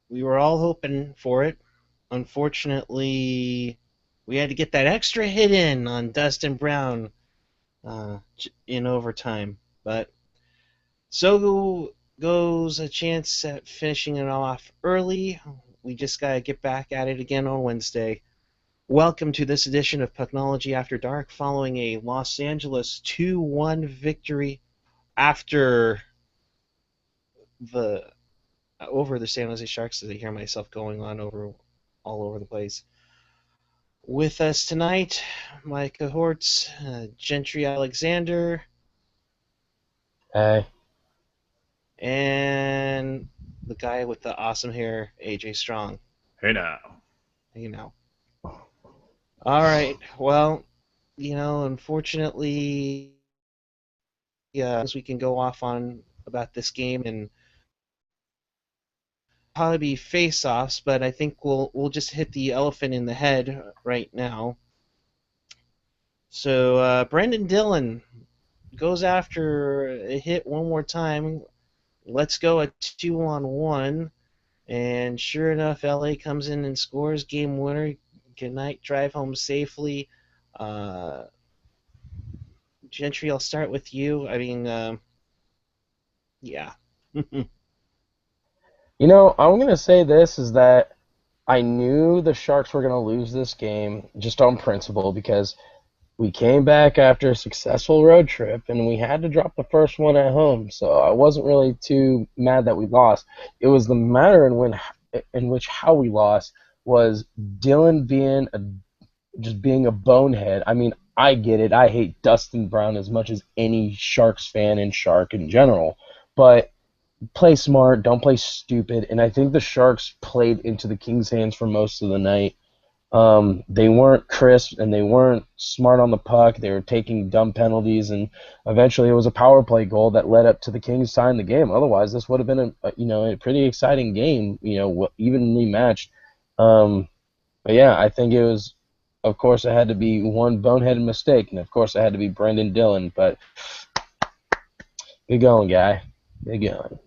We were all hoping for it. Unfortunately, we had to get that extra hit in on Dustin Brown in overtime. But so goes a chance at finishing it off early. We just got to get back at it again on Wednesday. Welcome to this edition of Pucknology After Dark, following a Los Angeles 2-1 victory after the over the San Jose Sharks. As I hear myself going on over all over the place. With us tonight, my cohorts, Gentry Alexander Hey, and the guy with the awesome hair, AJ Strong. Hey now. You know. All right. Well, unfortunately, we can go off on about this game and probably be face-offs, but I think we'll just hit the elephant in the head right now. So Brendan Dillon goes after a hit one more time. Let's go a 2-on-1. And sure enough, LA comes in and scores game winner. Good night, drive home safely. Uh, Gentry, I'll start with you. I mean, yeah. I'm going to say this is that I knew the Sharks were going to lose this game just on principle because we came back after a successful road trip and we had to drop the first one at home. So I wasn't really too mad that we lost. It was the manner in which how we lost was Dylan just being a bonehead. I mean, I get it. I hate Dustin Brown as much as any Sharks fan and Shark in general. But play smart, don't play stupid. And I think the Sharks played into the Kings' hands for most of the night. They weren't crisp and they weren't smart on the puck. They were taking dumb penalties, and eventually it was a power play goal that led up to the Kings tying the game. Otherwise, this would have been a pretty exciting game, evenly matched. But yeah, I think it was. Of course, it had to be one boneheaded mistake, and of course, it had to be Brendan Dillon. But good going, guy. Good going.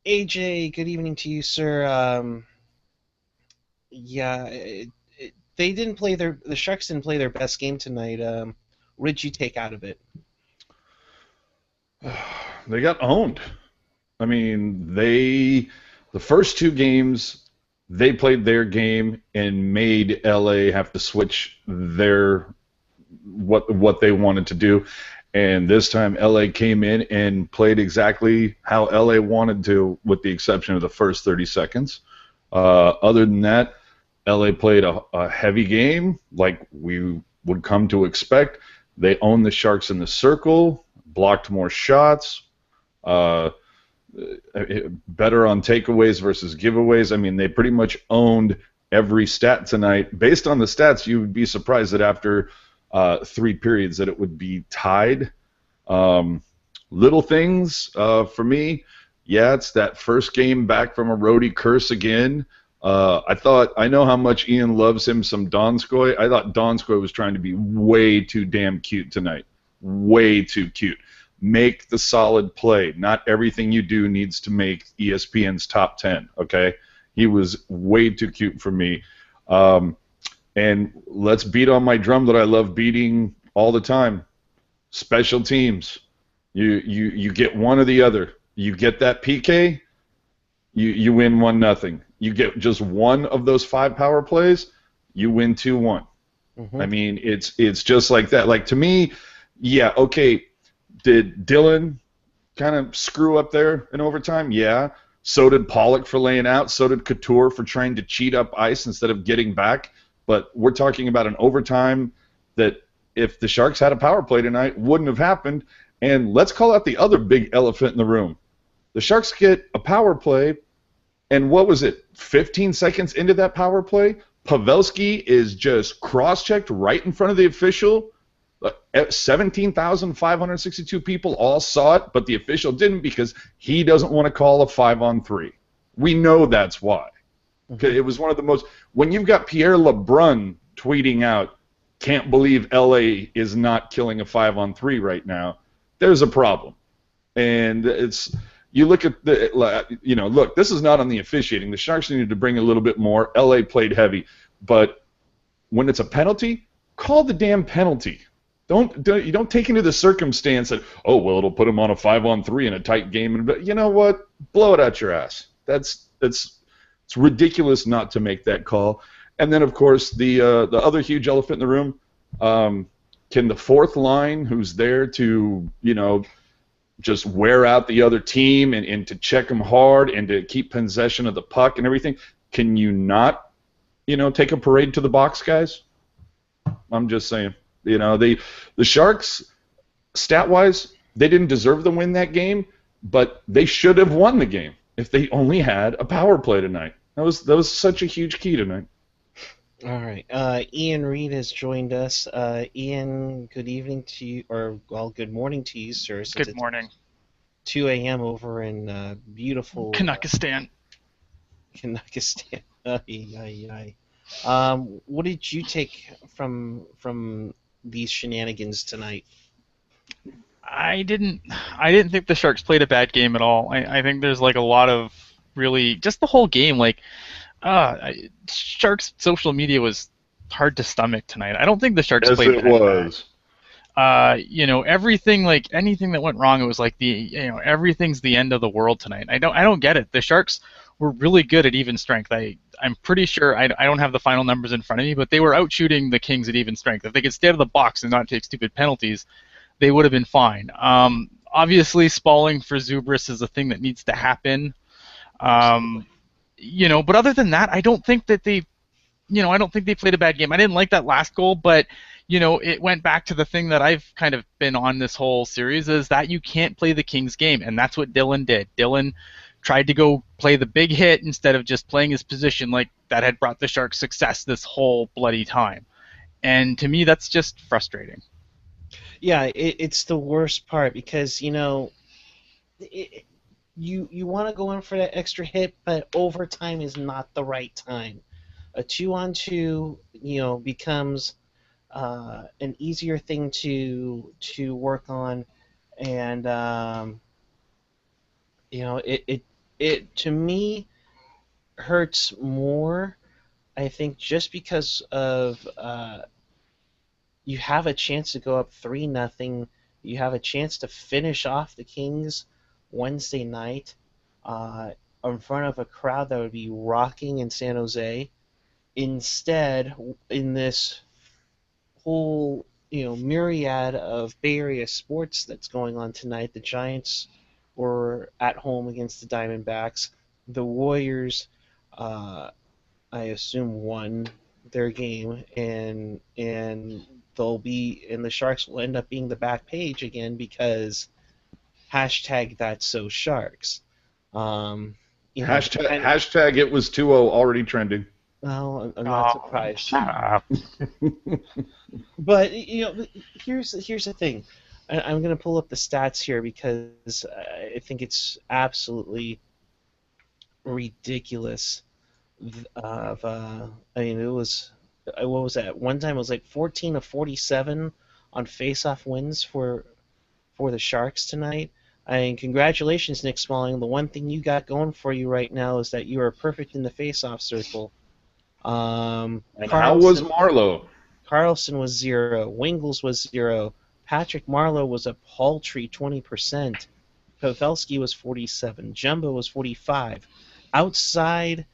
AJ, good evening to you, sir. Yeah, they didn't play the Sharks didn't play their best game tonight. What did you take out of it? They got owned. I mean, the first two games, they played their game and made LA have to switch their what they wanted to do. And this time, LA came in and played exactly how LA wanted to, with the exception of the first 30 seconds. Other than that, LA played a heavy game like we would come to expect. They owned the Sharks in the circle, blocked more shots, uh, better on takeaways versus giveaways. I mean, they pretty much owned every stat tonight. Based on the stats, you would be surprised that after three periods that it would be tied. Um, Little things for me, yeah, it's that first game back from a roadie curse again. I know how much Ian loves him some Donskoy. I thought Donskoy was trying to be way too damn cute tonight. Way too cute. Make the solid play. Not everything you do needs to make ESPN's top 10, okay? He was way too cute for me. Um, and let's beat on my drum that I love beating all the time. Special teams. You get one or the other. You get that PK, you win 1-0. You get just one of those five power plays, you win 2-1. Mm-hmm. I mean, it's just like that. Like, to me, yeah, okay, did Dylan kind of screw up there in overtime? Yeah. So did Pollock for laying out. So did Couture for trying to cheat up ice instead of getting back. But we're talking about an overtime that, if the Sharks had a power play tonight, wouldn't have happened. And let's call out the other big elephant in the room. The Sharks get a power play, and what was it, 15 seconds into that power play, Pavelski is just cross-checked right in front of the official. 17,562 people all saw it, but the official didn't because he doesn't want to call a 5-on-3. We know that's why. Mm-hmm. It was one of the most... When you've got Pierre LeBrun tweeting out, can't believe LA is not killing a 5-on-3 right now, there's a problem. And it's... You look at look, this is not on the officiating. The Sharks needed to bring a little bit more. LA played heavy, but when it's a penalty, call the damn penalty. You don't take into the circumstance that, oh well, it'll put them on a 5-on-3 in a tight game, and you know what, blow it out your ass. It's ridiculous not to make that call. And then of course the other huge elephant in the room, can the fourth line, who's there to just wear out the other team and to check them hard and to keep possession of the puck and everything, can you not take a parade to the box, guys? I'm just saying. The Sharks, stat-wise, they didn't deserve to win that game, but they should have won the game if they only had a power play tonight. That was such a huge key tonight. All right. Ian Reed has joined us. Ian, good evening to you, or well, good morning to you, sir. Good morning. 2 a.m. over in beautiful Kanakistan. Kanakistan. What did you take from these shenanigans tonight? I didn't think the Sharks played a bad game at all. I think there's like a lot of really just the whole game. Like, Sharks social media was hard to stomach tonight. I don't think the Sharks played bad. Yes, it was. Everything, like anything that went wrong, it was like everything's the end of the world tonight. I don't get it. The Sharks were really good at even strength. I'm pretty sure I don't have the final numbers in front of me, but they were out shooting the Kings at even strength. If they could stay out of the box and not take stupid penalties, they would have been fine. Obviously, spalling for Zubris is a thing that needs to happen. But other than that, I don't think that they played a bad game. I didn't like that last goal, but it went back to the thing that I've kind of been on this whole series, is that you can't play the Kings game, and that's what Dylan did. Dylan tried to go play the big hit instead of just playing his position like that had brought the Sharks success this whole bloody time. And to me, that's just frustrating. Yeah, it's the worst part because, you want to go in for that extra hit, but overtime is not the right time. A 2-on-2, becomes an easier thing to work on, and it to me hurts more. I think just because of you have a chance to go up 3-0. You have a chance to finish off the Kings Wednesday night in front of a crowd that would be rocking in San Jose. Instead, in this whole myriad of Bay Area sports that's going on tonight, the Giants were at home against the Diamondbacks. The Warriors, I assume, won their game, and the Sharks will end up being the back page again because hashtag that's so Sharks. Hashtag it was 2-0 already trending. Well, I'm not surprised. Shut up. But here's the thing. I'm going to pull up the stats here because I think it's absolutely ridiculous. It was, what was that? One time it was like 14 of 47 on face-off wins for the Sharks tonight. Congratulations, Nick Smalling. The one thing you got going for you right now is that you are perfect in the face-off circle. And how was Marlowe? Carlson was 0. Wingles was 0. Patrick Marlowe was a paltry 20%. Pavelski was 47. Jumbo was 45. Outside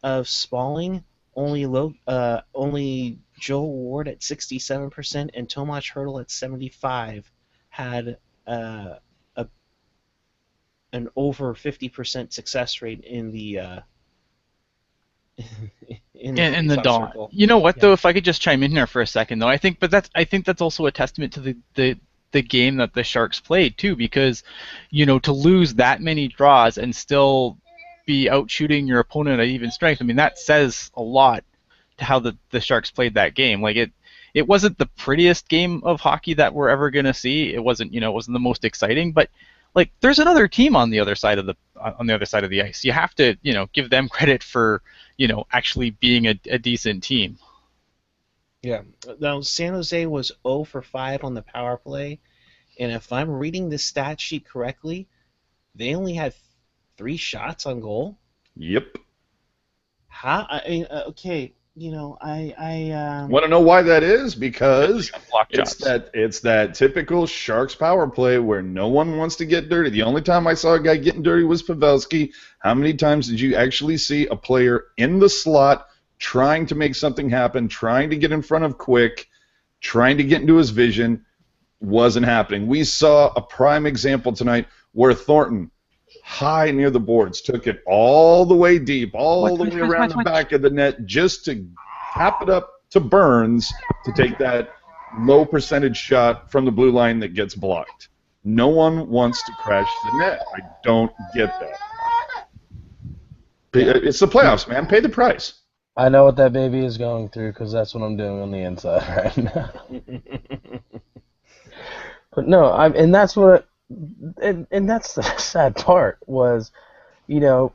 of Smalling, only Joel Ward at 67% and Tomas Hertl at 75% had an over 50% success rate in the in the dawn. circle. You know what, though? If I could just chime in here for a second, though, I think that's also a testament to the game that the Sharks played too, because to lose that many draws and still be out shooting your opponent at even strength, I mean, that says a lot to how the Sharks played that game. Like it wasn't the prettiest game of hockey that we're ever gonna see. It wasn't the most exciting, but like there's another team on the other side of the ice. You have to give them credit for actually being a decent team. Yeah. Now San Jose was 0 for 5 on the power play, and if I'm reading the stat sheet correctly, they only had 3 shots on goal. Yep. How? I mean, okay, I Want to know why that is? Because Block it's shots. that typical Sharks power play where no one wants to get dirty. The only time I saw a guy getting dirty was Pavelski. How many times did you actually see a player in the slot trying to make something happen, trying to get in front of Quick, trying to get into his vision? Wasn't happening. We saw a prime example tonight where Thornton, high near the boards, took it all the way deep, all the way around the back of the net just to tap it up to Burns to take that low percentage shot from the blue line that gets blocked. No one wants to crash the net. I don't get that. It's the playoffs, man. Pay the price. I know what that baby is going through because that's what I'm doing on the inside right now. But no, and that's what, and that's the sad part was, the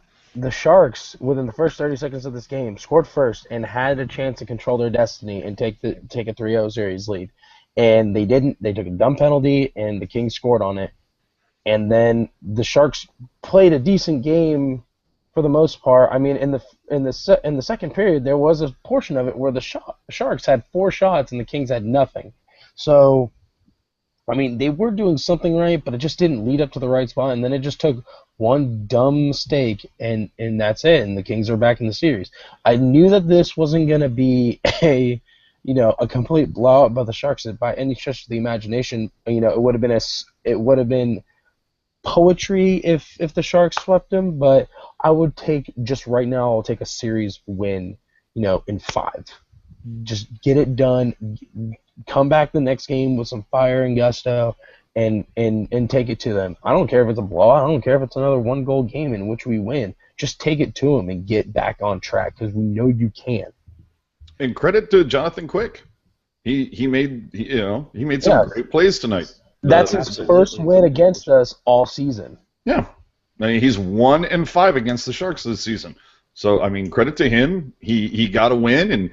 Sharks within the first 30 seconds of this game scored first and had a chance to control their destiny and take a 3-0 series lead, and they didn't. They took a dumb penalty, and the Kings scored on it, and then the Sharks played a decent game for the most part. I mean, in the second period, there was a portion of it where the Sharks had 4 shots and the Kings had nothing. So, I mean, they were doing something right, but it just didn't lead up to the right spot, and then it just took one dumb mistake, and that's it, and the Kings are back in the series. I knew that this wasn't going to be a complete blowout by the Sharks by any stretch of the imagination. It would have been poetry if the Sharks swept them, but I would take, just right now, I'll take a series win, in 5. Just get it done. Come back the next game with some fire and gusto, and take it to them. I don't care if it's a blowout. I don't care if it's another 1-goal game in which we win. Just take it to them and get back on track because we know you can. And credit to Jonathan Quick. He made some great plays tonight. That's his first win against us all season. Yeah, I mean, he's 1-5 against the Sharks this season. So I mean, credit to him. He got a win, and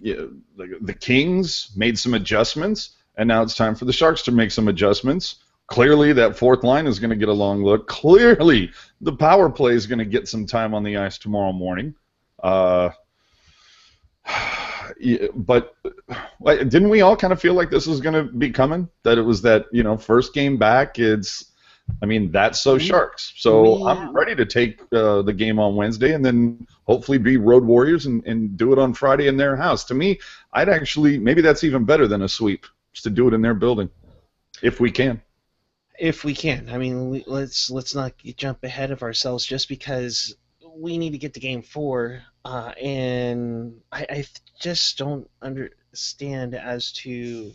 the Kings made some adjustments, and now it's time for the Sharks to make some adjustments. Clearly, that fourth line is going to get a long look. Clearly, the power play is going to get some time on the ice tomorrow morning. But didn't we all kind of feel like this was going to be coming? That it was that, first game back, that's so Sharks. So I'm ready to take the game on Wednesday and then hopefully be Road Warriors and do it on Friday in their house. To me, maybe that's even better than a sweep, just to do it in their building, if we can. If we can. I mean, let's not jump ahead of ourselves just because we need to get to Game 4, and I just don't understand as to.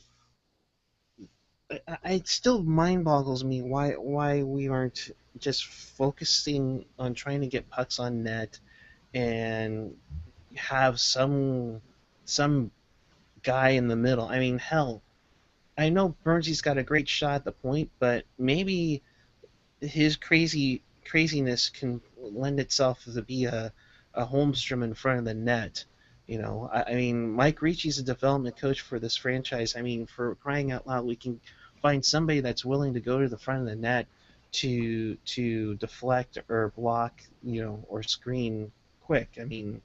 It still mind boggles me why we aren't just focusing on trying to get pucks on net and have some guy in the middle. I mean, hell, I know Burnsy's got a great shot at the point, but maybe his craziness can lend itself to be a Holmstrom in front of the net. I mean, Mike Ricci's a development coach for this franchise. I mean, for crying out loud, we can find somebody that's willing to go to the front of the net to deflect or block, or screen Quick. I mean,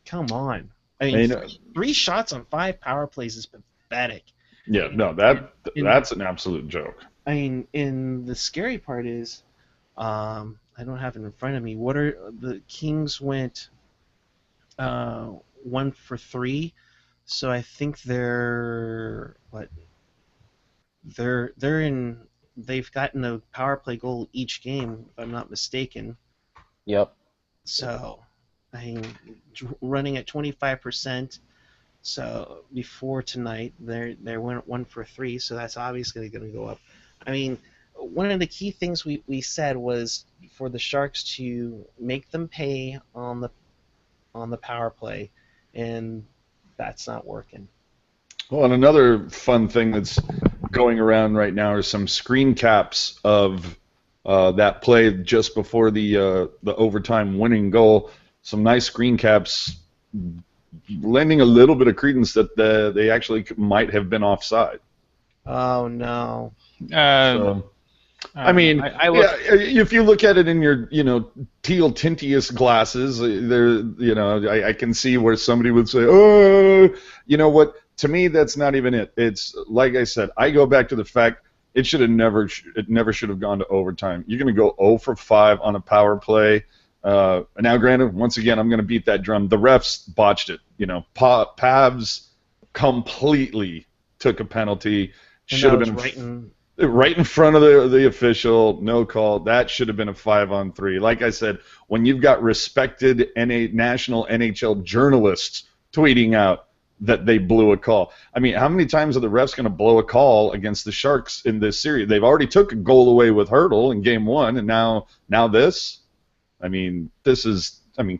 come on. I mean, 3 shots on 5 power plays is pathetic. Yeah, no, that's an absolute joke. I mean, and the scary part is, I don't have it in front of me. What are the Kings went 1 for 3, so I think they've gotten a power play goal each game, if I'm not mistaken. Yep. So, I mean, running at 25%. So before tonight, they went 1 for 3, so that's obviously going to go up. I mean, one of the key things we said was for the Sharks to make them pay on the power play, and that's not working. Well, and another fun thing that's going around right now are some screen caps of that play just before the overtime winning goal. Some nice screen caps, lending a little bit of credence that they actually might have been offside. Oh no! I mean, I look. yeah, if you look at it in your, teal tintiest glasses, there, I can see where somebody would say, oh, you know what? To me, that's not even it. It's like I said, I go back to the fact it never should have gone to overtime. You're going to go 0 for 5 on a power play. Now, granted, once again, I'm going to beat that drum. The refs botched it. Pavs completely took a penalty. And Should that have was been right in front of the official, no call. That should have been a 5-on-3. Like I said, when you've got respected national NHL journalists tweeting out that they blew a call. I mean, how many times are the refs going to blow a call against the Sharks in this series? They've already took a goal away with Hurdle in Game 1, and now this. I mean,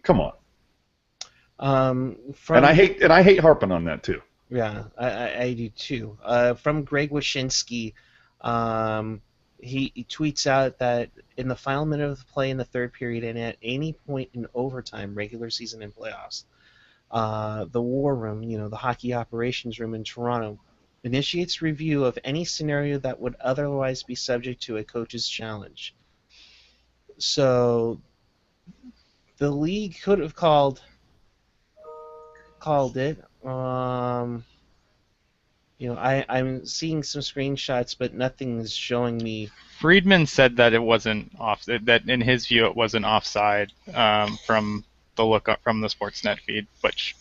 come on. And I hate harping on that too. Yeah, I do too. From Greg Wyshynski, he tweets out that in the final minute of the play in the third period and at any point in overtime, regular season and playoffs, the War Room, the hockey operations room in Toronto, initiates review of any scenario that would otherwise be subject to a coach's challenge. So the league could have called it. I'm seeing some screenshots, but nothing is showing me. Friedman said that it wasn't off. That in his view, it wasn't offside from the lookup from the Sportsnet feed. Which,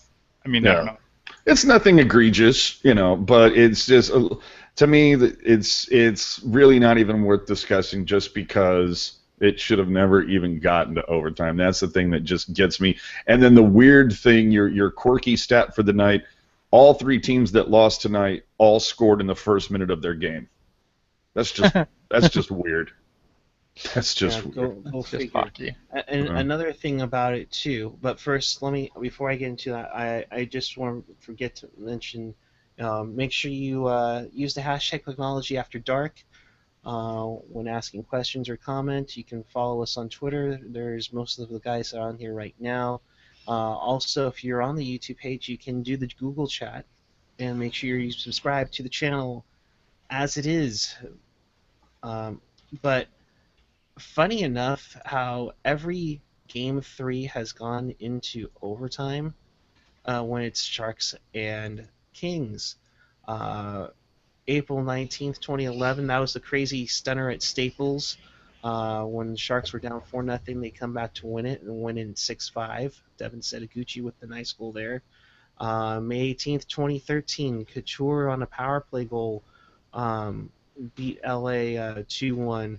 I mean, I don't know. It's nothing egregious, but it's just to me it's really not even worth discussing just because it should have never even gotten to overtime. That's the thing that just gets me. And then the weird thing, your quirky stat for the night. All 3 teams that lost tonight all scored in the first minute of their game. That's just weird. That's just weird. Go figure. And another thing about it too. But first, before I get into that, I just want to forget to mention. Make sure you use the hashtag Pucknology after dark when asking questions or comments. You can follow us on Twitter. There's most of the guys that are on here right now. Also, if you're on the YouTube page, you can do the Google chat and make sure you subscribe to the channel as it is. But funny enough, how every Game 3 has gone into overtime when it's Sharks and Kings. April 19th, 2011, that was the crazy stunner at Staples. When the Sharks were down 4-0, they come back to win it and win in 6-5. Devin Setaguchi with the nice goal there. May 18th, 2013, Couture on a power play goal beat LA 2-1.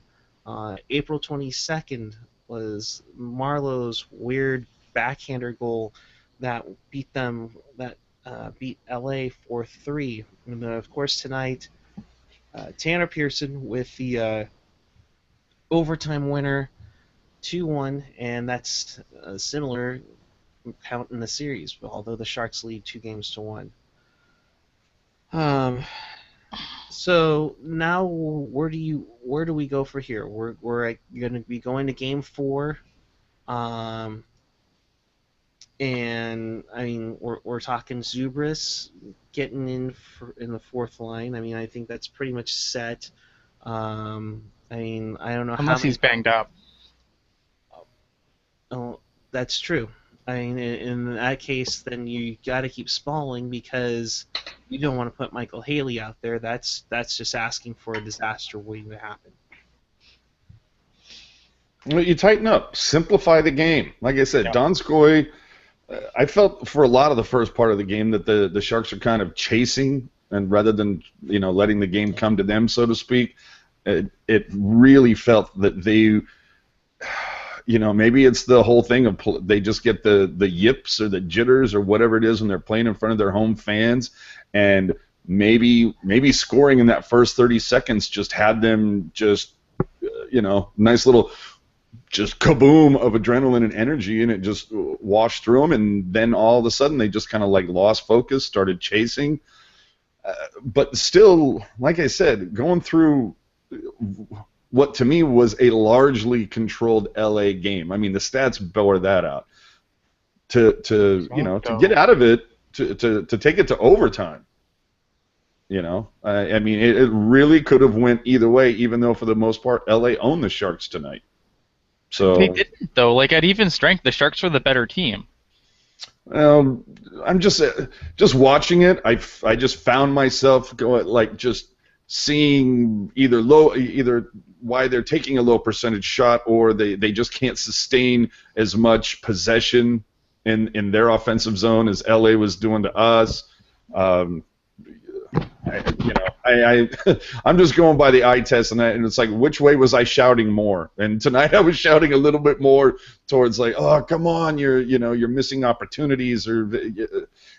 April 22nd was Marlowe's weird backhander goal that beat LA 4-3. And of course tonight, Tanner Pearson with the overtime winner 2-1, and that's a similar count in the series, although the Sharks lead 2-1. So now where do we go for here? We're going to be going to Game 4, and I mean we're talking Zubris getting in the fourth line. I mean I think that's pretty much set. I mean I don't know unless he's banged up. Oh, that's true. I mean, in that case, then you got to keep Smalling because you don't want to put Michael Haley out there. That's just asking for a disaster waiting to happen. Well, you tighten up, simplify the game. Like I said, Donskoy. I felt for a lot of the first part of the game that the Sharks are kind of chasing, and rather than letting the game come to them, so to speak, it really felt that they. Maybe it's the whole thing of they just get the yips or the jitters or whatever it is when they're playing in front of their home fans, and maybe scoring in that first 30 seconds just had them just nice little just kaboom of adrenaline and energy, and it just washed through them, and then all of a sudden they just kind of like lost focus, started chasing, but still, like I said, going through what to me was a largely controlled LA game. I mean, the stats bore that out. To get out of it, to take it to overtime. You know, I mean, it really could have went either way, even though for the most part, LA owned the Sharks tonight. They So didn't though. Like at even strength, the Sharks were the better team. um, I'm just watching it. I just found myself going like just seeing either why they're taking a low percentage shot, or they just can't sustain as much possession in their offensive zone as LA was doing to us. Um, I'm just going by the eye test, and it's like, which way was I shouting more? And tonight I was shouting a little bit more towards like, oh, come on, you're missing opportunities, or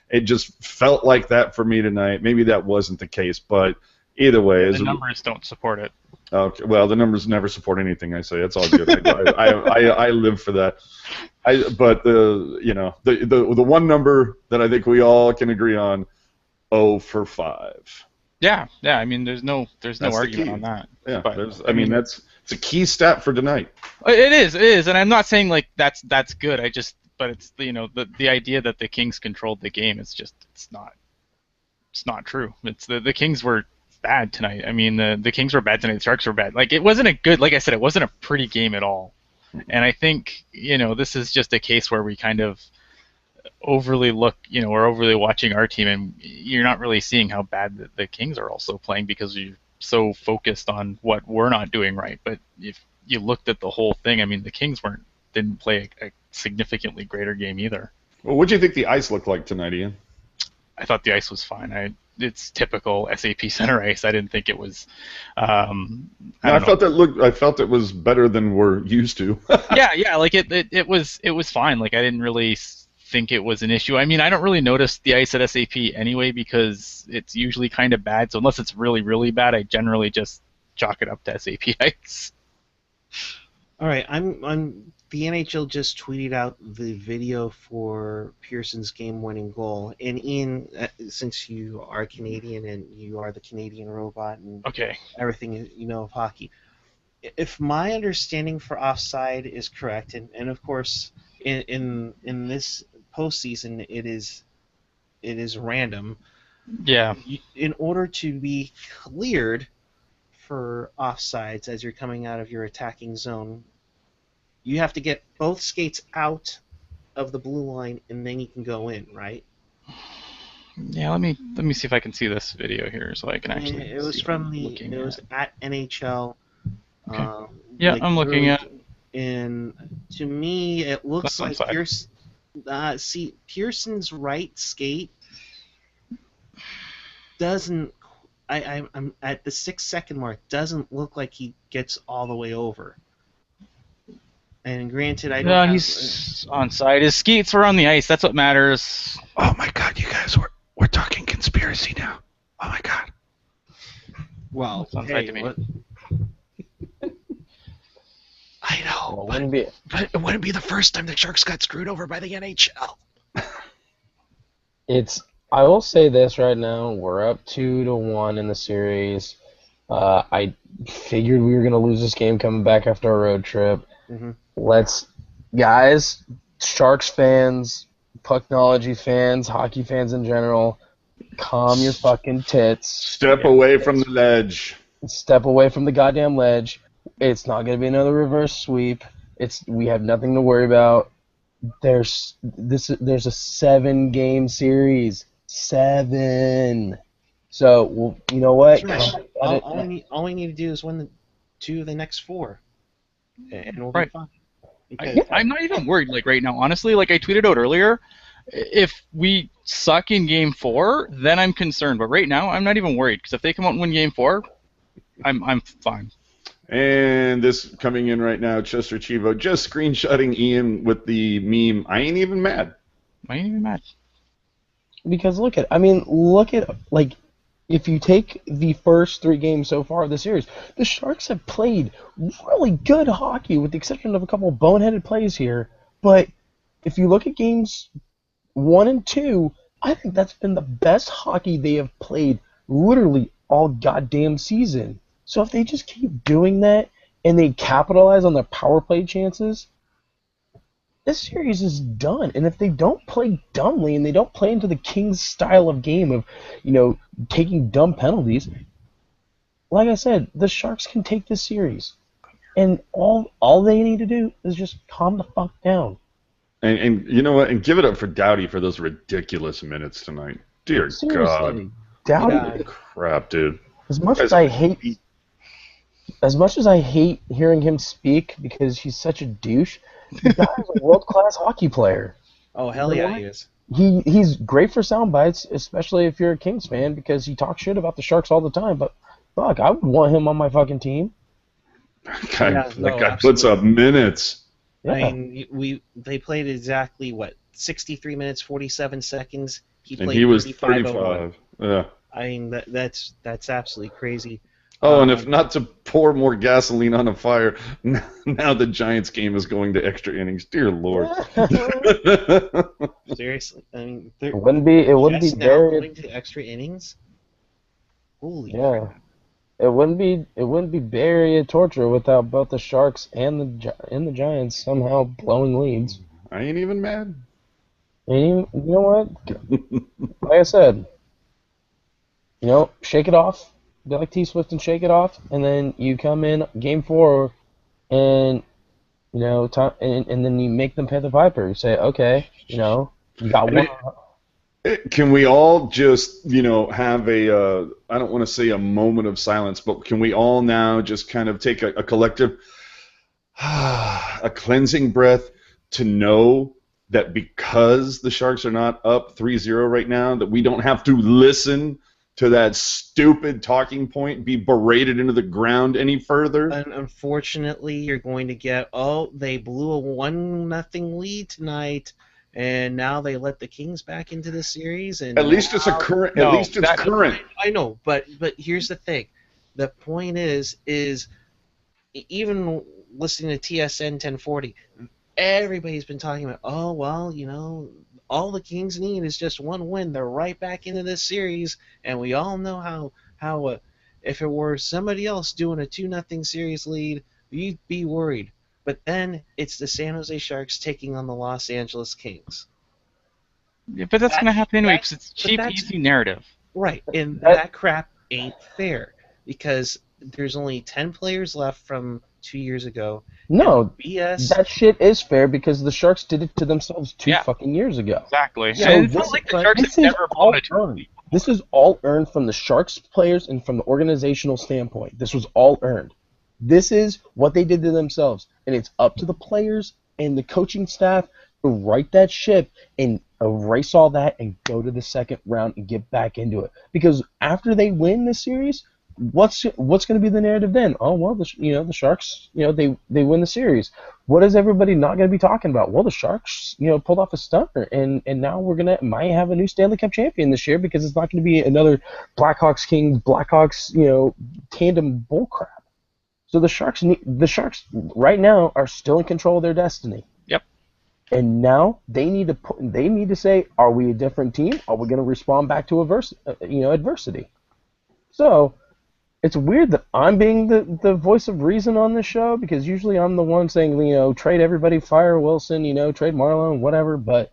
it just felt like that for me tonight. Maybe that wasn't the case, but either way, The numbers don't support it. okay, well, the numbers never support anything I say. It's all good. I live for that. But the one number that I think we all can agree on, 0 for 5. Yeah. I mean, there's no That's argument the key. on that. Yeah, But it's a key stat for tonight. it is, and I'm not saying like that's good. But it's the idea that the Kings controlled the game. It's not true. It's the Kings were bad tonight. I mean, the Kings were bad tonight. The Sharks were bad. Like it wasn't a good. Like I said, it wasn't a pretty game at all. And I think this is just a case where we kind of overly we're overly watching our team, and you're not really seeing how bad the Kings are also playing because you're so focused on what we're not doing right. But if you looked at the whole thing, I mean, the Kings didn't play a significantly greater game either. Well, what do you think the ice looked like tonight, Ian? I thought the ice was fine. It's typical SAP center ice. I didn't think it was. I felt it was better than we're used to. yeah. Like it was fine. Like I didn't really think it was an issue. I mean, I don't really notice the ice at SAP anyway because it's usually kind of bad. So unless it's really, really bad, I generally just chalk it up to SAP ice. All right, the NHL just tweeted out the video for Pearson's game-winning goal. And Ian, since you are Canadian and you are the Canadian robot and everything you know of hockey, if my understanding for offside is correct, and of course in this postseason it is random. Yeah. In order to be cleared for offsides as you're coming out of your attacking zone, you have to get both skates out of the blue line and then you can go in, right? Yeah, let me see if I can see this video here so I can actually. It was at NHL. Okay. Yeah, I'm looking at. And to me, it looks like Pearson's right skate doesn't. I'm at the 6-second mark. Doesn't look like he gets all the way over. And granted, I don't. No, he's onside. His skates were on the ice. That's what matters. Oh my God, you guys, we're talking conspiracy now. Oh my God. Well, it's onside to me. I know, Well, but it wouldn't be the first time the Sharks got screwed over by the NHL. I will say this right now: we're up 2-1 in the series. I figured we were gonna lose this game coming back after our road trip. Mm-hmm. Guys, Sharks fans, Pucknology fans, hockey fans in general, calm your fucking tits. Step away from the ledge. Step away from the goddamn ledge. It's not going to be another reverse sweep. We have nothing to worry about. There's a 7-game series. 7. So, well, you know what? Right. All we need to do is win the next 4. And we'll be fine. I'm not even worried, like, right now. Honestly, like I tweeted out earlier, if we suck in Game 4, then I'm concerned. But right now, I'm not even worried. Because if they come out and win Game 4, I'm fine. And this coming in right now, Chester Chivo just screenshotting Ian with the meme. I ain't even mad. Because look at, like, if you take the first 3 games so far of the series, the Sharks have played really good hockey with the exception of a couple of boneheaded plays here. But if you look at games 1 and 2, I think that's been the best hockey they have played literally all goddamn season. So if they just keep doing that and they capitalize on their power play chances, this series is done. And if they don't play dumbly and they don't play into the Kings style of game of, taking dumb penalties, like I said, the Sharks can take this series. And all they need to do is just calm the fuck down. And you know what? And give it up for Doughty for those ridiculous minutes tonight. Dear Seriously, God. Doughty. Yeah. Crap, dude. As much as I hate hearing him speak because he's such a douche, the guy is a world-class hockey player. Oh, hell yeah, he is. He's great for sound bites, especially if you're a Kings fan, because he talks shit about the Sharks all the time. But fuck, I would want him on my fucking team. That guy puts up minutes. Yeah. I mean, they played exactly 63 minutes 47 seconds. And he was 35. 35. Yeah. I mean, that's absolutely crazy. Oh, and if not to pour more gasoline on a fire, now the Giants game is going to extra innings. Dear Lord. Seriously, I mean, it wouldn't be now very going to extra innings. Holy yeah. crap. It wouldn't be very a torture without both the Sharks and the Giants somehow blowing leads. I ain't even mad. And you know what? Like I said, shake it off. Be like T Swift and shake it off, and then you come in Game 4, and and then you make them pay the piper. You say, okay, you got one. Can we all just, have a, I don't want to say a moment of silence, but can we all now just kind of take a collective, a cleansing breath to know that because the Sharks are not up 3-0 right now, that we don't have to listen to that stupid talking point be berated into the ground any further? And unfortunately, you're going to get, they blew a 1-0 lead tonight, and now they let the Kings back into the series. And at least it's current. I know, but here's the thing. The point is even listening to TSN 1040, everybody's been talking about, all the Kings need is just one win. They're right back into this series, and we all know how if it were somebody else doing a 2-0 series lead, you'd be worried. But then it's the San Jose Sharks taking on the Los Angeles Kings. Yeah, but that's going to happen anyway because it's cheap, easy narrative. Right, and that crap ain't fair because there's only 10 players left from 2 years ago. No, BS. That shit is fair because the Sharks did it to themselves 2 fucking years ago. Exactly. So it's not like the Sharks have never blown a 2. This is all earned from the Sharks players and from the organizational standpoint. This was all earned. This is what they did to themselves, and it's up to the players and the coaching staff to right that ship and erase all that and go to the second round and get back into it. Because after they win this series, what's going to be the narrative then? Oh well, the Sharks, they win the series. What is everybody not going to be talking about? Well, the Sharks, pulled off a stunner, and now we're might have a new Stanley Cup champion this year because it's not going to be another Blackhawks Kings tandem bullcrap. So the Sharks right now are still in control of their destiny. Yep. And now they need to say, are we a different team? Are we going to respond back to adversity? So it's weird that I'm being the voice of reason on this show because usually I'm the one saying, trade everybody, fire Wilson, trade Marlon, whatever. But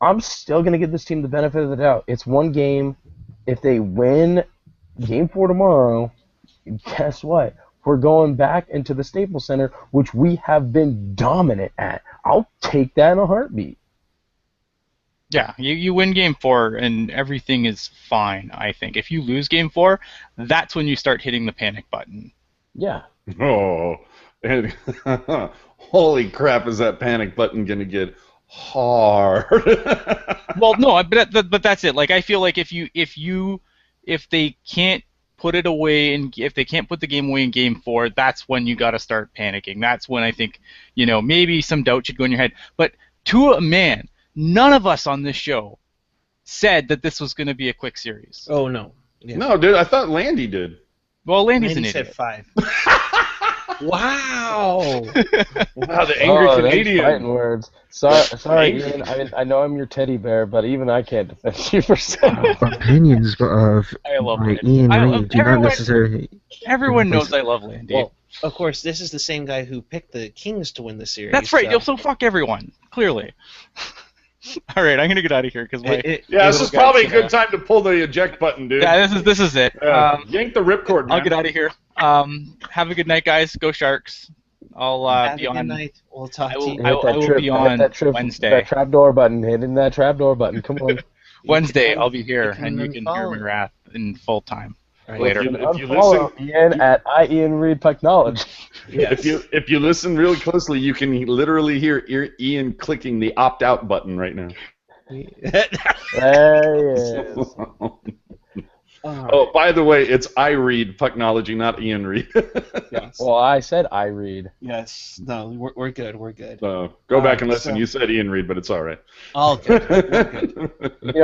I'm still going to give this team the benefit of the doubt. It's one game. If they win Game 4 tomorrow, guess what? We're going back into the Staples Center, which we have been dominant at. I'll take that in a heartbeat. Yeah, you win Game 4 and everything is fine, I think. If you lose Game 4, that's when you start hitting the panic button. Yeah. Oh, and holy crap, is that panic button going to get hard? Well, no, but that's it. Like I feel like if they can't put it away and if they can't put the game away in Game 4, that's when you got to start panicking. That's when I think, maybe some doubt should go in your head. But to a man, none of us on this show said that this was going to be a quick series. Oh, no. Yeah. No, dude, I thought Landy did. Well, Landy's an Landy idiot. said 5. Wow. Wow, the angry Canadian. Fighting words. Sorry, Ian. I know I'm your teddy bear, but even I can't defend you for saying opinions of I love by Landy. Ian Ray do not necessarily. Everyone knows I love Landy. Well, Of course, this is the same guy who picked the Kings to win the series. That's right. So fuck everyone. Clearly. All right, I'm gonna get out of here because my this is probably a good time to pull the eject button, dude. Yeah, this is it. Yank the ripcord, man. I'll get out of here. Have a good night, guys. Go Sharks. I'll be on. Good night. We'll talk to you. I will be on Wednesday. That trapdoor button. Hitting that trapdoor button. Come on. Wednesday, I'll be here, and you can hear my wrath in full time. Right. Later. If you Follow listen, Ian at Ian Reed Pucknology. Yes. if you listen really closely, you can literally hear Ian clicking the opt out button right now. There he is. Oh, by the way, it's I Read Pucknology, not Ian Read. Yes. Well, I said I read. Yes. No, we're good. We're good. So go back and listen. You said Ian Read, but it's all right. All good. We're good. You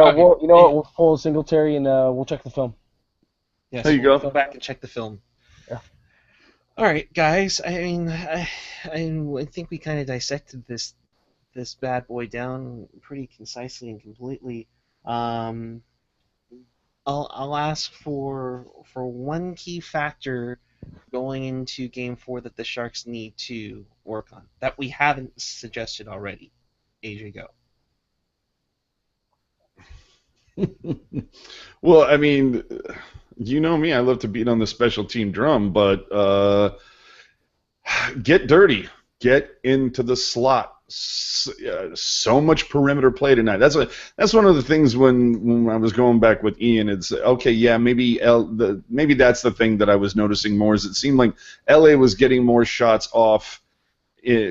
know, we'll pull Singletary and we'll check the film. Yes, There you we'll go. Go back and check the film. Yeah. All right, guys. I mean, I think we kind of dissected this bad boy down pretty concisely and completely. I'll ask for one key factor going into Game 4 that the Sharks need to work on that we haven't suggested already. AJ, go. Well, I mean, you know me. I love to beat on the special team drum, but get dirty. Get into the slot. So much perimeter play tonight. That's one of the things when I was going back with Ian. It's okay, yeah, maybe that's the thing that I was noticing more. Is it seemed like LA was getting more shots off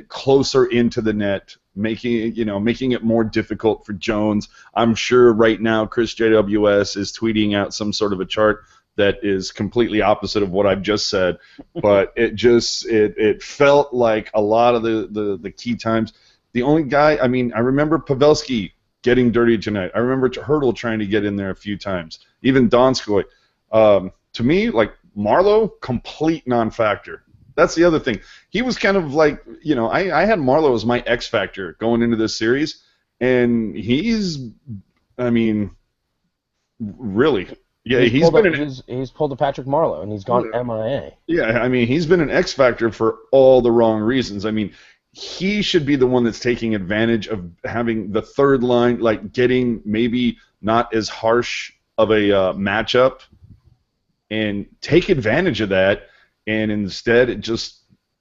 closer into the net, making it more difficult for Jones. I'm sure right now Chris JWS is tweeting out some sort of a chart that is completely opposite of what I've just said, but it felt like a lot of the key times. The only guy, I mean, I remember Pavelski getting dirty tonight. I remember Hurdle trying to get in there a few times. Even Donskoy. To me, like Marlowe, complete non-factor. That's the other thing. He was kind of like, I had Marlowe as my X factor going into this series, and he's, I mean, really. Yeah, he's pulled a Patrick Marlowe, and he's gone MIA. Yeah, I mean, he's been an X factor for all the wrong reasons. I mean, he should be the one that's taking advantage of having the third line, like getting maybe not as harsh of a matchup, and take advantage of that. And instead, it just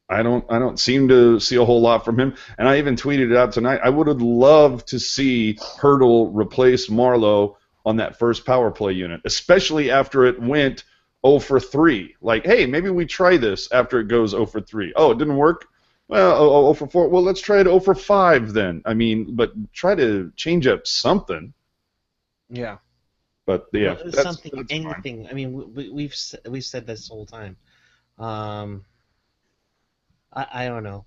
I don't seem to see a whole lot from him. And I even tweeted it out tonight. I would have loved to see Hurdle replace Marlowe on that first power play unit, especially after it went 0 for 3. Like, hey, maybe we try this after it goes 0 for 3. Oh, it didn't work? Well, 0 for 4. Well, let's try it 0 for 5 then. I mean, but try to change up something. Yeah. But yeah, well, that's anything. fine. I mean, we've said this the whole time. I don't know.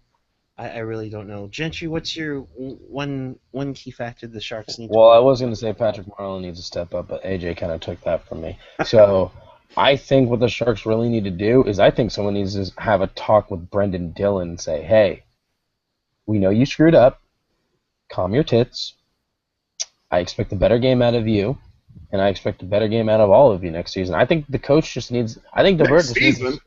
I really don't know. Gentry, what's your one key factor the Sharks need? Well, I was going to say Patrick Marleau needs to step up, but AJ kind of took that from me. So I think what the Sharks really need to do is I think someone needs to have a talk with Brendan Dillon and say, hey, we know you screwed up. Calm your tits. I expect a better game out of you, and I expect a better game out of all of you next season. I think the coach just needs – I think DeBert just needs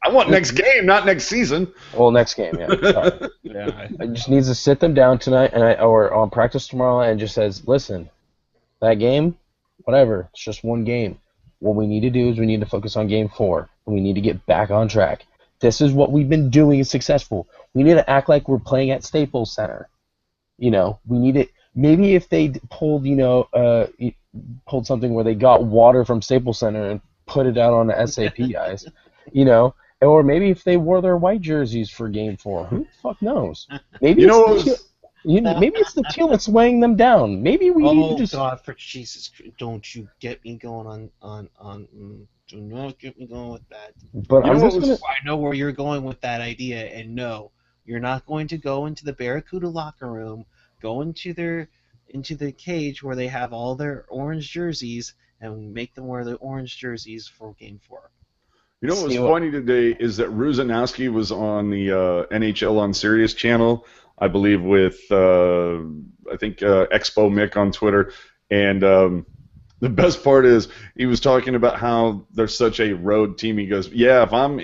I want next game, not next season. Well, next game, yeah. Sorry. Yeah. I just needs to sit them down tonight or on practice tomorrow and just says, listen, that game, whatever, it's just one game. What we need to do is we need to focus on game 4, and we need to get back on track. This is what we've been doing is successful. We need to act like we're playing at Staples Center. We need it. Maybe if they pulled, pulled something where they got water from Staples Center and put it out on the SAP guys, or maybe if they wore their white jerseys for Game 4, who the fuck knows? Maybe maybe it's the teal that's weighing them down. Maybe we need to just. Oh God, for Jesus, don't you get me going do not get me going with that. But I know where you're going with that idea, and no, you're not going to go into the Barracuda locker room, go into the cage where they have all their orange jerseys, and make them wear the orange jerseys for Game 4. You know what was funny today is that Ruzanowski was on the NHL on Sirius channel, I believe, with I think Expo Mick on Twitter, and The best part is he was talking about how they're such a road team. He goes, "Yeah, if I'm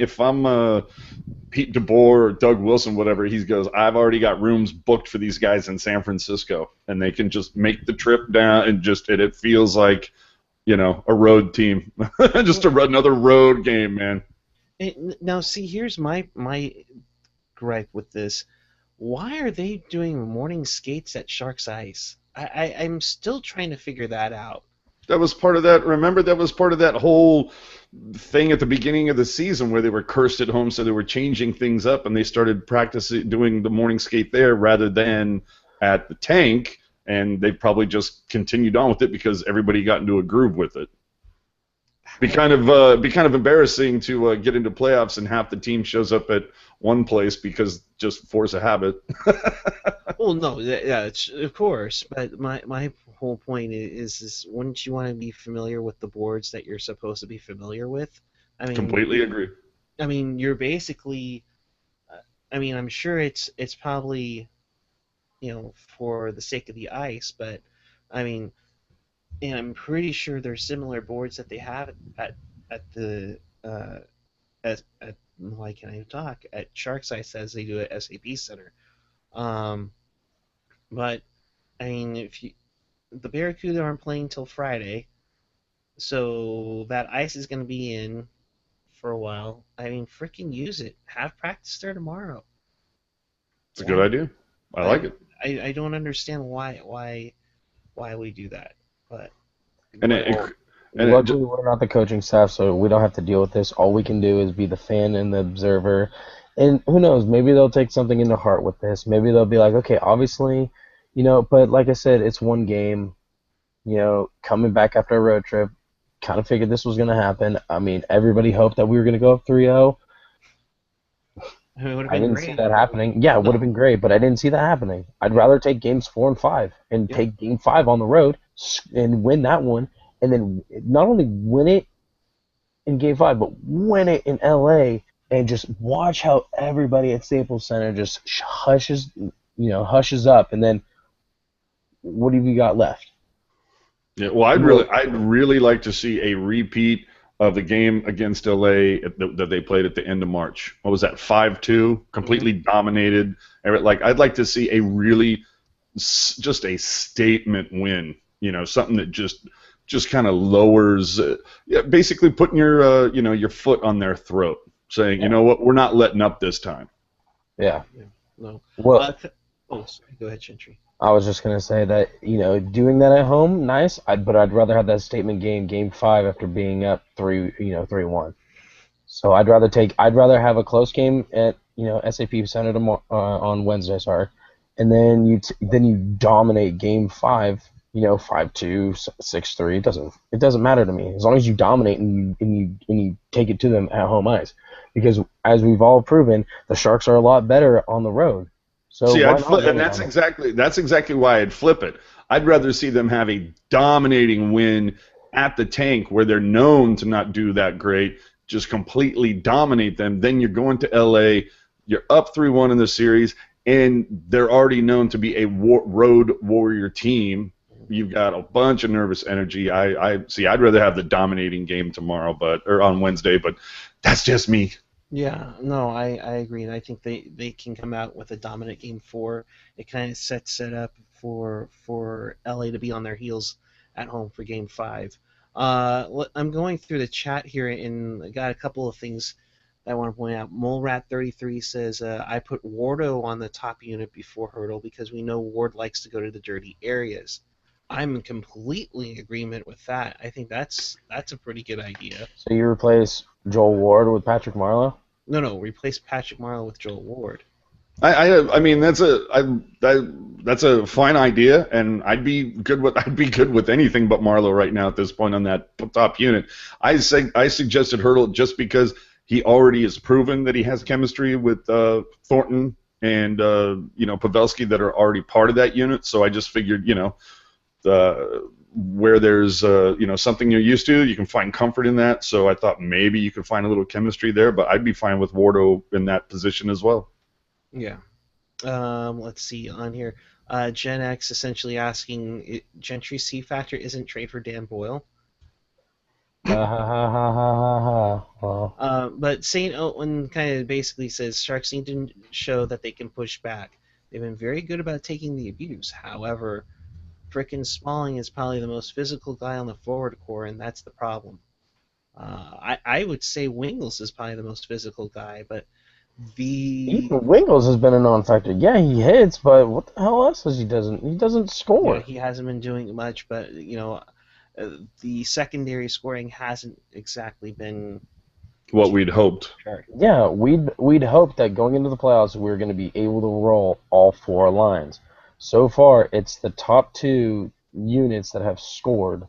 Pete DeBoer or Doug Wilson, whatever," he goes, "I've already got rooms booked for these guys in San Francisco, and they can just make the trip down and it feels like a road team, just another road game, man." Now, see, here's my gripe with this. Why are they doing morning skates at Sharks Ice? I'm still trying to figure that out. That was part of that. Remember, that was part of that whole thing at the beginning of the season where they were cursed at home, so they were changing things up, and they started practicing doing the morning skate there rather than at the tank, and they probably just continued on with it because everybody got into a groove with it. Be kind of embarrassing to get into playoffs and half the team shows up at one place because just force a habit. Well, no, yeah, of course, but my whole point is wouldn't you want to be familiar with the boards that you're supposed to be familiar with? I mean, Completely agree. you're basically, I'm sure it's probably for the sake of the ice, but I mean, and I'm pretty sure there's similar boards that they have at the at why can I talk at Sharks Ice as they do at SAP Center. Um, but I mean, if you the Barracuda aren't playing till Friday, so that ice is going to be in for a while. I mean, freaking use it. Have practice there tomorrow. It's a good Why? idea. I like I it. I don't understand why we do that, but And it, whatever. Well, it and it luckily we're not the coaching staff, so we don't have to deal with this. All we can do is be the fan and the observer. And who knows, maybe they'll take something into heart with this. Maybe they'll be like, okay, obviously, but like I said, it's one game, coming back after a road trip, kind of figured this was going to happen. I mean, everybody hoped that we were going to go up 3-0. I mean, it would have I been didn't see great. that happening. Yeah, it would have No, been great, but I didn't see that happening. I'd rather take games 4 and 5 and yeah, take game 5 on the road and win that one, and then not only win it in game 5, but win it in LA and just watch how everybody at Staples Center just hushes up, and then what have you got left? Yeah, well, Well, I'd really like to see a repeat of the game against LA that they played at the end of March. What was that? 5-2, hmm completely dominated. Like, I'd like to see a really just a statement win. Something that just kind of lowers, yeah, basically putting your foot on their throat, saying, you yeah, know what, we're not letting up this time. yeah. yeah, no. Well, Oh, sorry. Go ahead, Chintry. I was just gonna say that doing that at home, nice. But I'd rather have that statement game 5 after being up 3-1. So I'd rather have a close game at SAP Center tomorrow, on Wednesday, sorry, and then you dominate game 5, 5-2, 6-3. It doesn't matter to me as long as you dominate and you take it to them at home ice, because as we've all proven, the Sharks are a lot better on the road. So See, why I'd not flip, win and it on them? that's exactly why I'd flip it. I'd rather see them have a dominating win at the tank where they're known to not do that great, just completely dominate them. Then you're going to LA, you're up 3-1 in the series, and they're already known to be a road warrior team. You've got a bunch of nervous energy. I see. I'd rather have the dominating game tomorrow, or on Wednesday, but that's just me. Yeah, no, I agree, and I think they can come out with a dominant game 4. It kind of sets it up for LA to be on their heels at home for game 5. I'm going through the chat here, and I got a couple of things that I want to point out. MoleRat33 says, I put Wardo on the top unit before Hurdle because we know Ward likes to go to the dirty areas. I'm in completely agreement with that. I think that's a pretty good idea. So you replace Joel Ward with Patrick Marleau? No, replace Patrick Marleau with Joel Ward. I mean that's a fine idea, and I'd be good with anything but Marlowe right now at this point on that top unit. I suggested Hurdle just because he already has proven that he has chemistry with Thornton and Pavelski that are already part of that unit. So I just figured where there's something you're used to, you can find comfort in that. So I thought maybe you could find a little chemistry there, but I'd be fine with Wardo in that position as well. Yeah. Let's see on here. Gen X essentially asking, Gentry's C factor isn't trade for Dan Boyle. Ha ha ha ha ha ha. Well, But St. Owen kind of basically says Sharks need to show that they can push back. They've been very good about taking the abuse. However, frickin' Smalling is probably the most physical guy on the forward core, and that's the problem. I would say Wingles is probably the most physical guy, but the even Wiggles has been a non-factor. Yeah, he hits, but what the hell else does he doesn't? He doesn't yeah, score. he hasn't been doing much, but the secondary scoring hasn't exactly been What we'd hoped. sharp. Yeah, we'd hope that going into the playoffs we were going to be able to roll all four lines. So far, it's the top two units that have scored.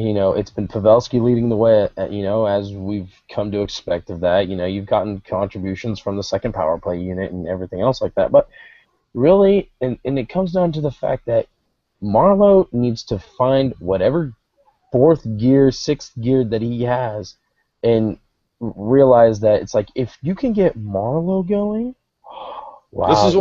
It's been Pavelski leading the way, as we've come to expect of that. You've gotten contributions from the second power play unit and everything else like that. But really, and it comes down to the fact that Marlowe needs to find whatever fourth gear, sixth gear that he has and realize that it's like if you can get Marlowe going, This wow. is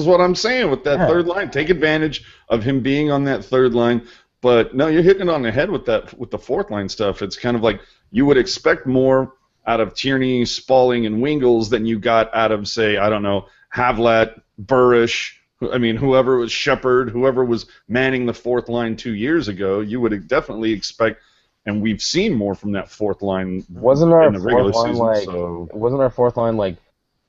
what I'm saying with that Yeah. third line. Take advantage of him being on that third line. But no, you're hitting it on the head with the fourth line stuff. It's kind of like you would expect more out of Tierney, Spalling, and Wingles than you got out of, say, I don't know, Havlat, Burrish. I mean, whoever was Shepard, whoever was manning the fourth line 2 years ago, you would definitely expect, and we've seen more from that fourth line Wasn't our in the regular fourth line season. like? So Wasn't our fourth line like?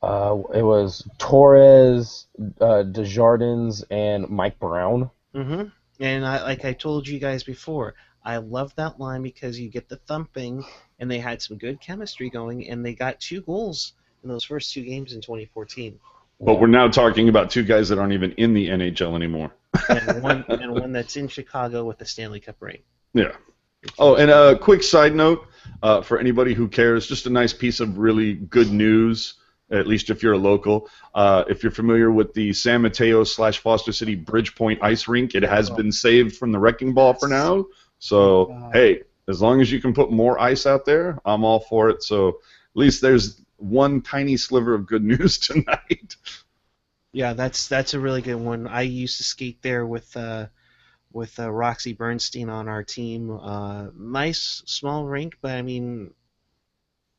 It was Torres, Desjardins, and Mike Brown. Mm-hmm. And like I told you guys before, I love that line because you get the thumping, and they had some good chemistry going, and they got 2 goals in those first 2 games in 2014, but we're now talking about two guys that aren't even in the NHL anymore. and one that's in Chicago with the Stanley Cup ring. Yeah. Oh, and a quick side note for anybody who cares, just a nice piece of really good news, at least if you're a local. If you're familiar with the San Mateo / Foster City Bridgepoint Ice Rink, it has been saved from the wrecking ball for now. So, hey, as long as you can put more ice out there, I'm all for it. So at least there's one tiny sliver of good news tonight. Yeah, that's a really good one. I used to skate there with Roxy Bernstein on our team. Nice small rink, but I mean,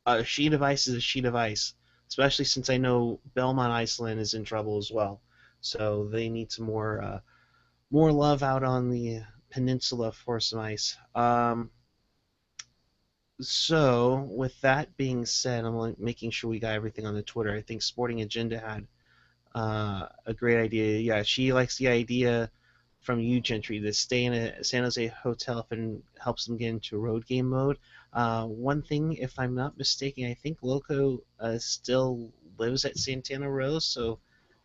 a sheet of ice is a sheet of ice, especially since I know Belmont Iceland is in trouble as well. So they need some more love out on the peninsula for some ice. So with that being said, I'm making sure we got everything on the Twitter. I think Sporting Agenda had a great idea. Yeah, she likes the idea from you, Gentry, to stay in a San Jose hotel if it helps them get into road game mode. One thing, if I'm not mistaken, I think Loco still lives at Santana Row, so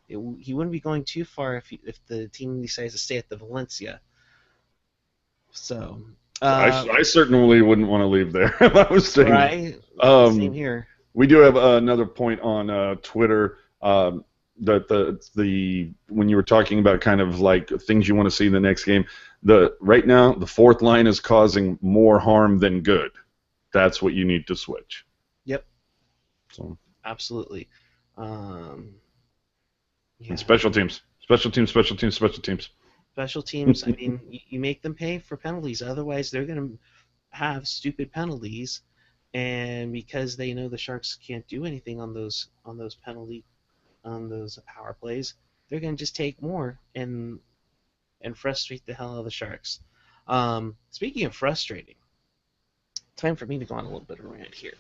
he wouldn't be going too far if the team decides to stay at the Valencia. So, I certainly wouldn't want to leave there if I was staying. right? Same here. We do have another point on Twitter that the when you were talking about kind of like things you want to see in the next game. Right now the fourth line is causing more harm than good. That's what you need to switch. Yep. So absolutely. Yeah. And special teams. Special teams. Special teams. I mean, you make them pay for penalties. Otherwise, they're going to have stupid penalties, and because they know the Sharks can't do anything on those power plays, they're going to just take more and frustrate the hell out of the Sharks. Speaking of frustrating, time for me to go on a little bit of a rant here.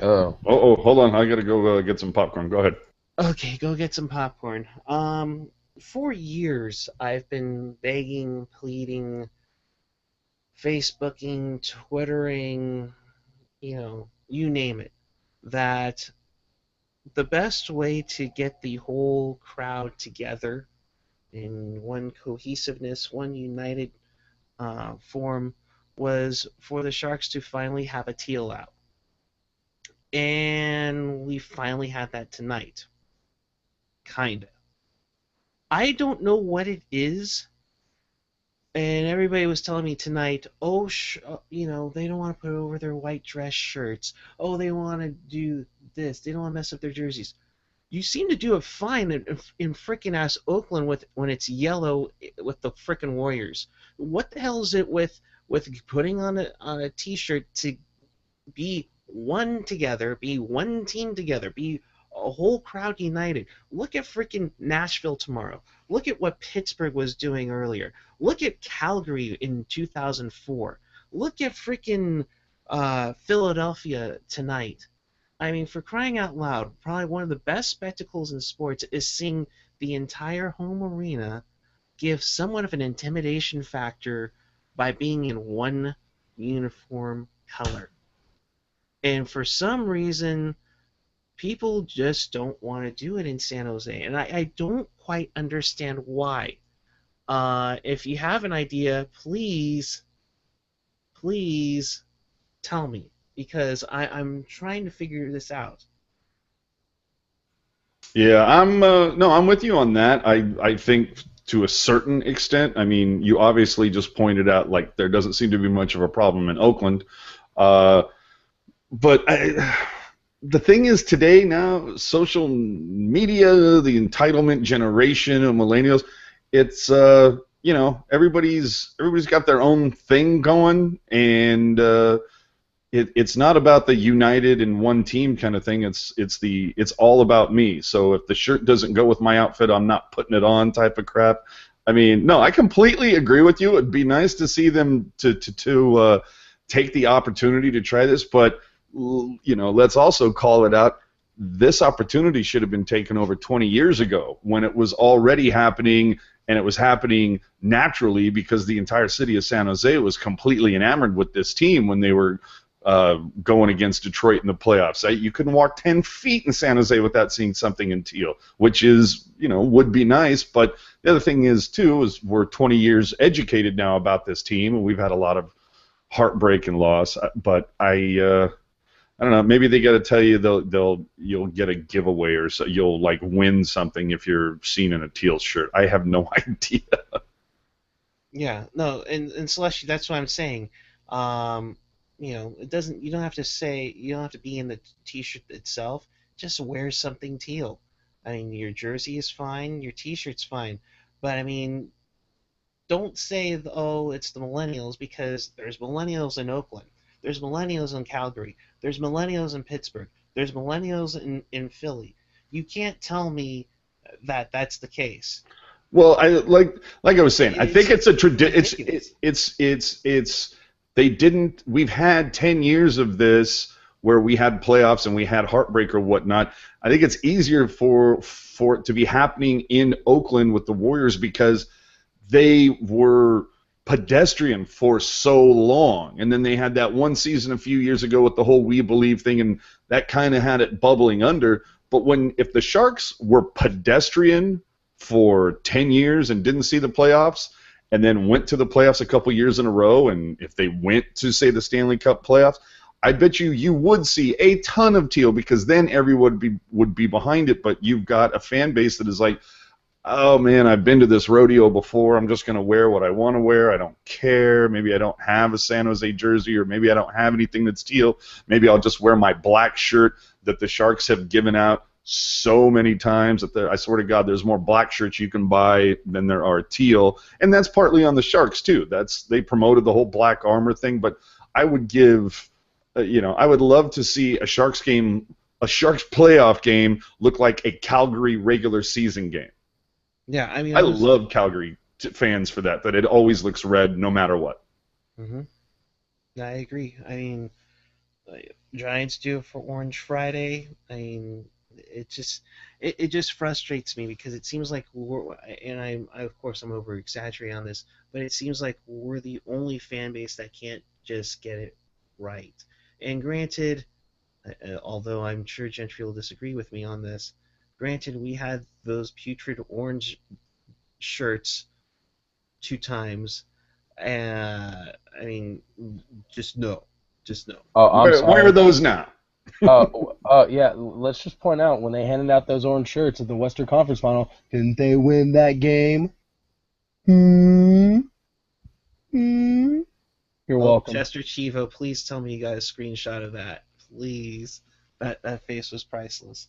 Oh, hold on. I got to go get some popcorn. Go ahead. Okay, go get some popcorn. For years, I've been begging, pleading, Facebooking, Twittering, you name it, that the best way to get the whole crowd together in one cohesiveness, one united form, was for the Sharks to finally have a teal out. And we finally had that tonight. Kinda. I don't know what it is, and everybody was telling me tonight, they don't want to put it over their white dress shirts. Oh, they want to do this. They don't want to mess up their jerseys. You seem to do it fine in freaking ass Oakland with when it's yellow with the freaking Warriors. What the hell is it with putting on a t-shirt to be one together, be one team together, be a whole crowd united? Look at freaking Nashville tomorrow. Look at what Pittsburgh was doing earlier. Look at Calgary in 2004. Look at freaking Philadelphia tonight. I mean, for crying out loud, probably one of the best spectacles in sports is seeing the entire home arena give somewhat of an intimidation factor by being in one uniform color. And for some reason, people just don't want to do it in San Jose. And I don't quite understand why. If you have an idea, please tell me. Because I'm trying to figure this out. Yeah, I'm with you on that. I think to a certain extent. I mean, you obviously just pointed out like there doesn't seem to be much of a problem in Oakland, uh, but the thing is today now social media, the entitlement generation of millennials, it's everybody's got their own thing going, and it's not about the united in one team kind of thing. It's all about me. So if the shirt doesn't go with my outfit, I'm not putting it on type of crap. I mean, no, I completely agree with you. It'd be nice to see them to take the opportunity to try this, but let's also call it out. This opportunity should have been taken over 20 years ago when it was already happening, and it was happening naturally because the entire city of San Jose was completely enamored with this team when they were going against Detroit in the playoffs. You couldn't walk 10 feet in San Jose without seeing something in teal, which is, would be nice. But the other thing is, too, is we're 20 years educated now about this team, and we've had a lot of heartbreak and loss. But I don't know. Maybe they got to tell you you'll get a giveaway, or so you'll like win something if you're seen in a teal shirt. I have no idea. Yeah, no, and Celestia, that's what I'm saying. It doesn't. You don't have to be in the T-shirt itself. Just wear something teal. I mean, your jersey is fine, your T-shirt's fine, but I mean, don't say, oh, it's the millennials, because there's millennials in Oakland, there's millennials in Calgary, there's millennials in Pittsburgh, there's millennials in Philly. You can't tell me that that's the case. Well, like I was saying, I think it's a tradition. Ridiculous. It's they didn't. We've had 10 years of this where we had playoffs and we had heartbreak or whatnot. I think it's easier for it to be happening in Oakland with the Warriors because they were pedestrian for so long, and then they had that one season a few years ago with the whole "We Believe" thing, and that kind of had it bubbling under. But if the Sharks were pedestrian for 10 years and didn't see the playoffs, and then went to the playoffs a couple years in a row, and if they went to, say, the Stanley Cup playoffs, I bet you would see a ton of teal, because then everyone would be behind it. But you've got a fan base that is like, oh man, I've been to this rodeo before. I'm just going to wear what I want to wear. I don't care. Maybe I don't have a San Jose jersey, or maybe I don't have anything that's teal. Maybe I'll just wear my black shirt that the Sharks have given out so many times that I swear to God, there's more black shirts you can buy than there are teal. And that's partly on the Sharks too. They promoted the whole black armor thing, but I would give, I would love to see a Sharks playoff game look like a Calgary regular season game. Yeah, I mean, I love Calgary fans for that it always looks red no matter what. Mm-hmm. I agree. I mean, Giants do it for Orange Friday. I mean, it just frustrates me, because it seems like of course I'm over exaggerating on this, but it seems like we're the only fan base that can't just get it right. And granted, although I'm sure Gentry will disagree with me on this, granted, we had those putrid orange shirts 2 times. I mean, just no. Oh, I'm sorry. Where are those now? Yeah. Let's just point out, when they handed out those orange shirts at the Western Conference Final, didn't they win that game? You're welcome. Chester Chivo, please tell me you got a screenshot of that. Please. That face was priceless.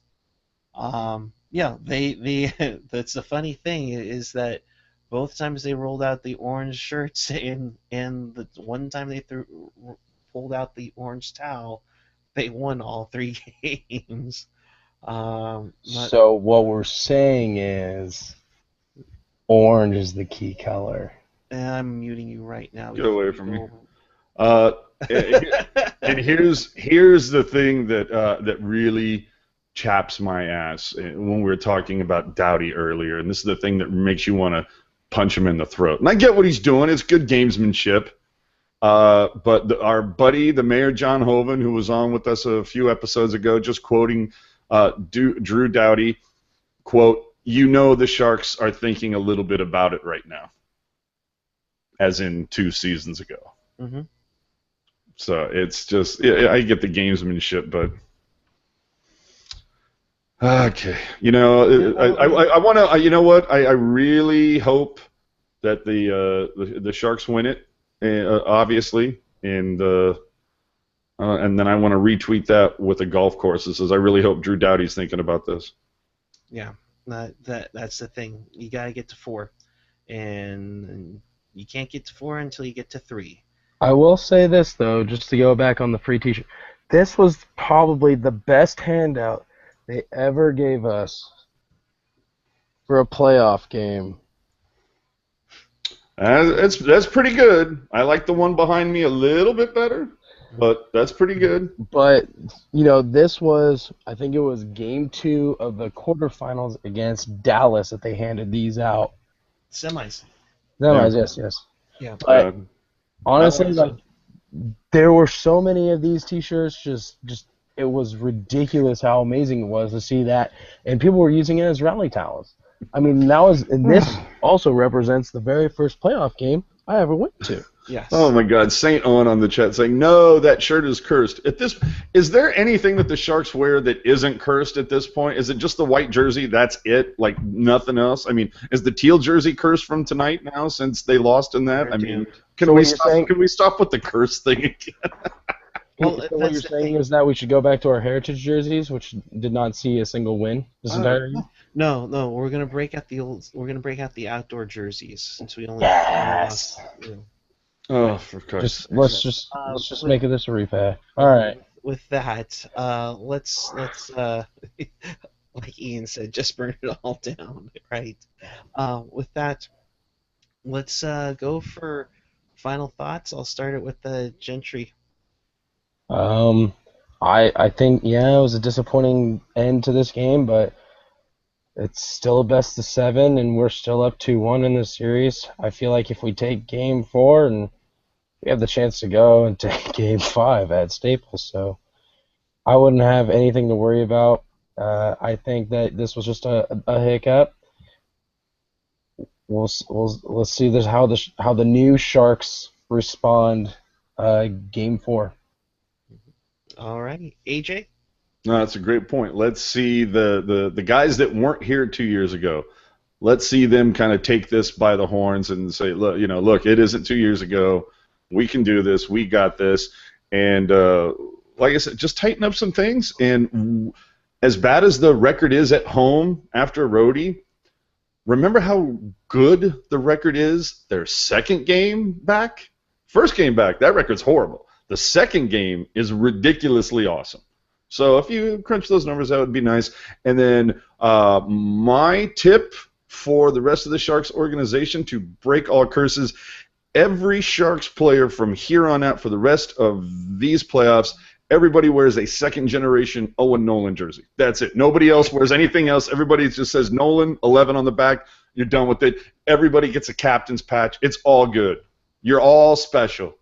Yeah, they that's the funny thing is that both times they rolled out the orange shirts and the one time they pulled out the orange towel, they won all three games. Not So what we're saying is orange is the key color. I'm muting you right now Get before away you from me. go Uh, and over. here's the thing that really chaps my ass when we were talking about Dowdy earlier, and this is the thing that makes you want to punch him in the throat. And I get what he's doing; it's good gamesmanship. But our buddy, the Mayor John Hoven, who was on with us a few episodes ago, just quoting Drew Dowdy, quote, "You know the Sharks are thinking a little bit about it right now," as in 2 seasons ago. Mm-hmm. So it's just, yeah, I get the gamesmanship, but okay. I want to. You know what? I really hope that the Sharks win it, obviously, and then I want to retweet that with a golf course. It says, I really hope Drew Doughty's thinking about this. Yeah, that's the thing. You gotta get to 4, and you can't get to 4 until you get to 3. I will say this though, just to go back on the free T-shirt. This was probably the best handout they ever gave us for a playoff game. That's pretty good. I like the one behind me a little bit better, but that's pretty good. But this was, I think it was game 2 of the quarterfinals against Dallas that they handed these out. Semis. Semis, yes. Yeah. But honestly, like there were so many of these T-shirts. Just it was ridiculous how amazing it was to see that, and people were using it as rally towels. I mean, and this also represents the very first playoff game I ever went to. Yes. Oh my God, Saint on the chat saying, no, that shirt is cursed. Is there anything that the Sharks wear that isn't cursed at this point? Is it just the white jersey? That's it, like nothing else. I mean, is the teal jersey cursed from tonight now since they lost in that? They're I mean, doomed. can we stop with the curse thing again? Well, So what you're saying is that we should go back to our heritage jerseys, which did not see a single win this entire year. No, we're gonna break out the outdoor jerseys since we only Yes. lost. Oh, for Christ's sake. Let's just make this a repair. All right. With that, let's like Ian said, just burn it all down, right? With that, let's go for final thoughts. I'll start it with the Gentry. I think it was a disappointing end to this game, but it's still a best of 7, and we're still up 2-1 in this series. I feel like if we take Game 4, and we have the chance to go and take Game 5 at Staples, so I wouldn't have anything to worry about. I think that this was just a hiccup. Let's see how the new Sharks respond Game 4. All right, AJ. No, that's a great point. Let's see the guys that weren't here 2 years ago. Let's see them kind of take this by the horns and say, look, it isn't 2 years ago. We can do this. We got this. And like I said, just tighten up some things. And as bad as the record is at home after a roadie, remember how good the record is their second game back? First game back, that record's horrible. The second game is ridiculously awesome. So if you crunch those numbers, that would be nice. And then my tip for the rest of the Sharks organization to break all curses, every Sharks player from here on out for the rest of these playoffs, everybody wears a second-generation Owen Nolan jersey. That's it. Nobody else wears anything else. Everybody just says Nolan, 11 on the back. You're done with it. Everybody gets a captain's patch. It's all good. You're all special.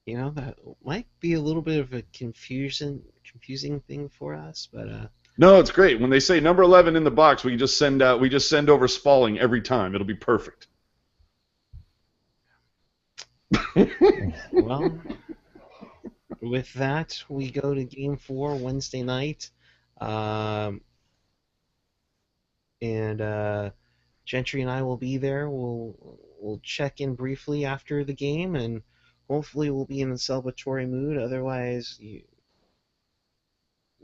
That might be a little bit of a confusing thing for us, but no, it's great. When they say number 11 in the box, we just send over Spalling every time. It'll be perfect. Well, with that, we go to Game 4 Wednesday night, and Gentry and I will be there. We'll check in briefly after the game, and hopefully we'll be in a celebratory mood. Otherwise,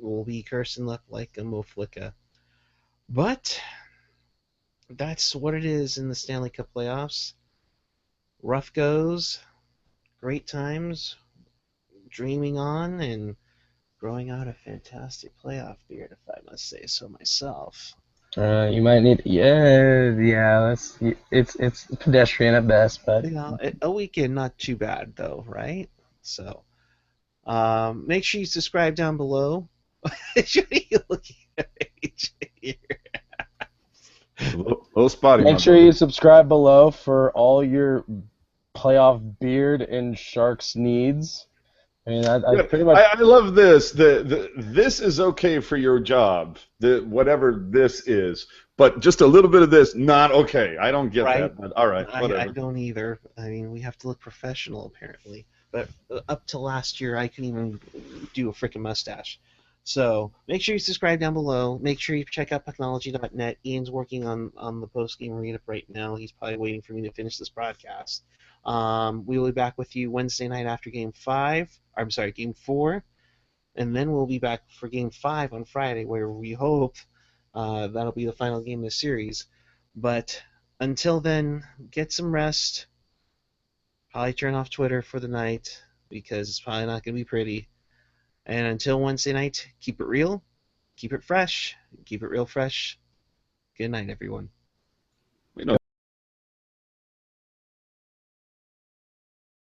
will be cursing luck like a moflicka. But that's what it is in the Stanley Cup playoffs. Rough goes, great times, dreaming on, and growing out a fantastic playoff beard, if I must say so myself. You might need, yeah. It's pedestrian at best, but A weekend not too bad though, right? So, make sure you subscribe down below. Should you looking at AJ here? A little spotty, make my sure brother. you subscribe below for all your playoff beard and Sharks needs. I mean, I Yeah, pretty much. I love this. This is okay for your job. Whatever this is, but just a little bit of this, not okay. I don't get Right? that, but all right, I whatever. don't either. I mean, we have to look professional apparently. But up to last year, I couldn't even do a freaking mustache. So make sure you subscribe down below. Make sure you check out Pucknology.net. Ian's working on the post-game read-up right now. He's probably waiting for me to finish this broadcast. We will be back with you Wednesday night after Game 5. I'm sorry, Game 4. And then we'll be back for Game 5 on Friday, where we hope that'll be the final game of the series. But until then, get some rest. Probably turn off Twitter for the night because it's probably not going to be pretty. And until Wednesday night, keep it real, keep it fresh, keep it real fresh. Good night, everyone.